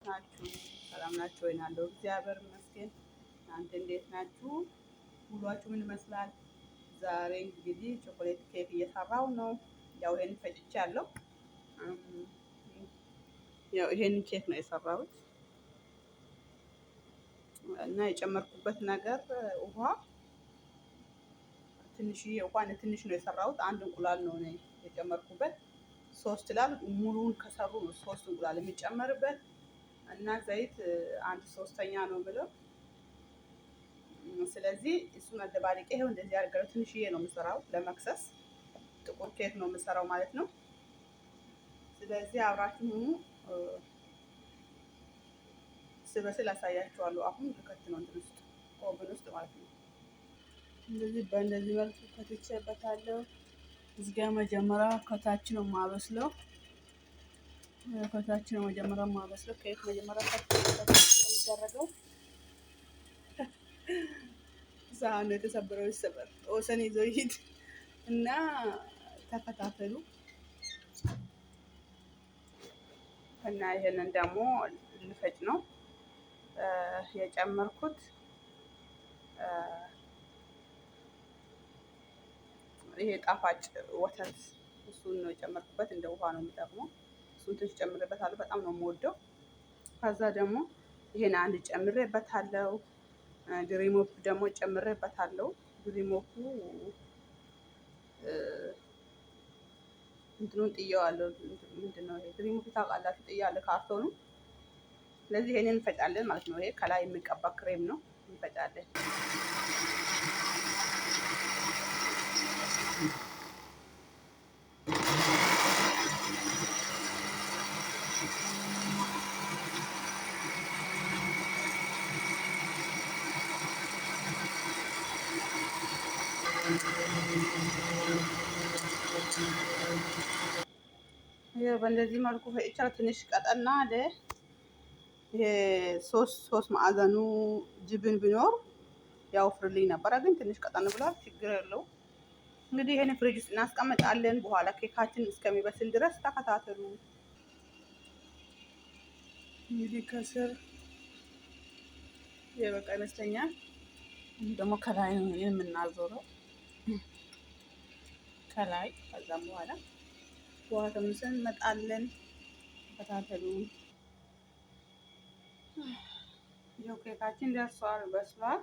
ናችሁ? ሰላም ናችሁ ወይ? አለሁ እግዚአብሔር ይመስገን። እናንተ እንዴት ናችሁ? ሁሏችሁ ምን ይመስላል? ዛሬ እንግዲህ ቾኮሌት ኬክ እየሰራው ነው። ያው ይሄን ፈጭቻለሁ። ያው ይሄን ኬክ ነው የሰራሁት እና የጨመርኩበት ነገር ውሃ ትንሽዬ ውሃ ትንሽ ነው የሰራሁት። አንድ እንቁላል ነው የጨመርኩበት። ሶስት ይላል ሙሉውን ከሰሩ ነው ሶስት እንቁላል የሚጨመርበት እና ዘይት አንድ ሶስተኛ ነው ብለው። ስለዚህ እሱን አደባልቄ ይሄው እንደዚህ አድርገው ትንሽዬ ነው የምሰራው። ለመክሰስ ጥቁር ኬክ ነው የምሰራው ማለት ነው። ስለዚህ አብራችሁ ሁኑ። ስበስል አሳያችኋለሁ። አሁን ልከት ነው እንትን ውስጥ ኦቨን ውስጥ ማለት ነው። እንደዚህ በእንደዚህ መልኩ ከትቼበታለሁ። እዚህ ጋር መጀመሪያ ከታች ነው የማበስለው። ከታች ነው መጀመሪያ የማበስለው። ኬክ መጀመሪያ ከታች ነው የሚደረገው። ሳህኑ የተሰበረው ይሰበር፣ ወሰን ይዞ ይሂድ እና ተከታተሉ። እና ይሄንን ደግሞ ልፈጭ ነው የጨመርኩት። ይሄ ጣፋጭ ወተት እሱን ነው የጨመርኩበት። እንደ ውሃ ነው የሚጠቅመው። እሱን ትንሽ ጨምሬበታለሁ። በጣም ነው የምወደው። ከዛ ደግሞ ይሄን አንድ ጨምሬበታለሁ። ድሪሞፕ ደግሞ ጨምሬበታለሁ። ድሪሞፑ እንትኑን ጥየዋለሁ። ምንድነው ይሄ ድሪሞፕ ታውቃላችሁ? ጥያለሁ ካርቶኑ። ስለዚህ ይሄንን እንፈጫለን ማለት ነው። ይሄ ከላይ የሚቀባ ክሬም ነው። እንፈጫለን። ይሄ በእንደዚህ መልኩ ፈጭቻለሁ። ትንሽ ቀጠና አለ። ይሄ ሶስት ማዕዘኑ ጅብን ቢኖር ያወፍርልኝ ነበረ፣ ግን ትንሽ ቀጠን ብሏል። ችግር የለውም። እንግዲህ ይሄን ፍሪጅ ውስጥ እናስቀምጣለን። በኋላ ኬካችን እስከሚበስል ድረስ ተከታተሉ። እንግዲህ ከስር የበቃ ይመስለኛል። ደግሞ ከላይ ነው የምናዞረው ከላይ። ከዛም በኋላ ውሃ ተምሰን እንመጣለን። ተከታተሉ። ይኸው ኬካችን ደርሷል፣ በስሏል።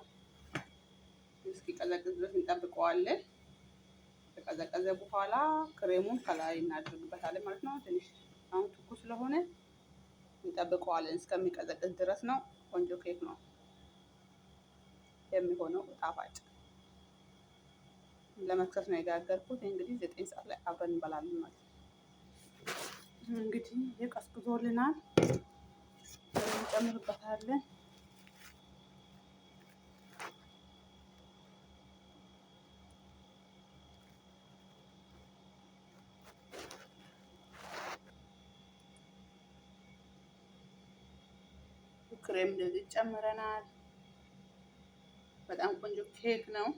እስኪቀዘቅዝ ድረስ እንጠብቀዋለን። ከቀዘቀዘ በኋላ ክሬሙን ከላይ እናደርግበታለን ማለት ነው። ትንሽ አሁን ትኩስ ስለሆነ እንጠብቀዋለን እስከሚቀዘቅዝ ድረስ ነው። ቆንጆ ኬክ ነው የሚሆነው፣ ጣፋጭ። ለመክሰስ ነው የጋገርኩት። እንግዲህ 9 ሰዓት ላይ አብረን እንበላለን ማለት ነው። እንግዲህ የቀዝቅዞልናል። እንጨምርበታለን። ክሬም እንደዚህ ጨምረናል። በጣም ቆንጆ ኬክ ነው።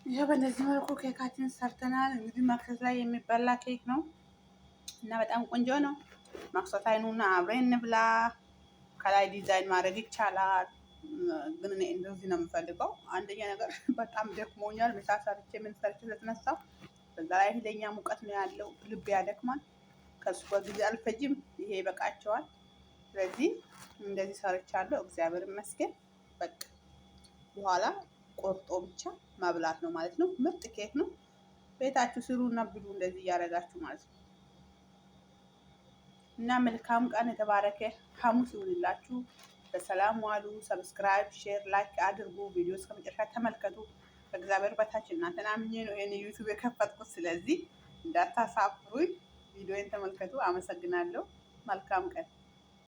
ይሄ በእንደዚህ መልኩ ኬካችን ሰርተናል። እንግዲህ መክሰስ ላይ የሚበላ ኬክ ነው እና በጣም ቆንጆ ነው። መክሰስ አይኑና አብረን እንብላ። ከላይ ዲዛይን ማድረግ ይቻላል፣ ግን እኔ እንደዚህ ነው የምፈልገው። አንደኛ ነገር በጣም ደክሞኛል። ምሳ ሰርቼ ምን ሰርቼ ስለተነሳሁ፣ በዛ ላይ ኃይለኛ ሙቀት ነው ያለው። ልብ ያደክማል። ከሱ በጊዜ አልፈጅም። ይሄ ይበቃቸዋል። ስለዚህ እንደዚህ ሰርቻለሁ። እግዚአብሔር ይመስገን። በቃ በኋላ ቆርጦ ብቻ መብላት ነው ማለት ነው። ምርጥ ኬክ ነው። ቤታችሁ ስሩና ብሉ፣ እንደዚህ እያደረጋችሁ ማለት ነው። እና መልካም ቀን የተባረከ ሐሙስ ይሁንላችሁ። በሰላም ዋሉ። ሰብስክራይብ፣ ሼር፣ ላይክ አድርጉ። ቪዲዮ እስከ መጨረሻ ተመልከቱ። ከእግዚአብሔር በታች እናንተን አምኜ ነው ይሄን ዩቲዩብ የከፈትኩት። ስለዚህ እንዳታሳፍሩኝ፣ ቪዲዮን ተመልከቱ። አመሰግናለሁ። መልካም ቀን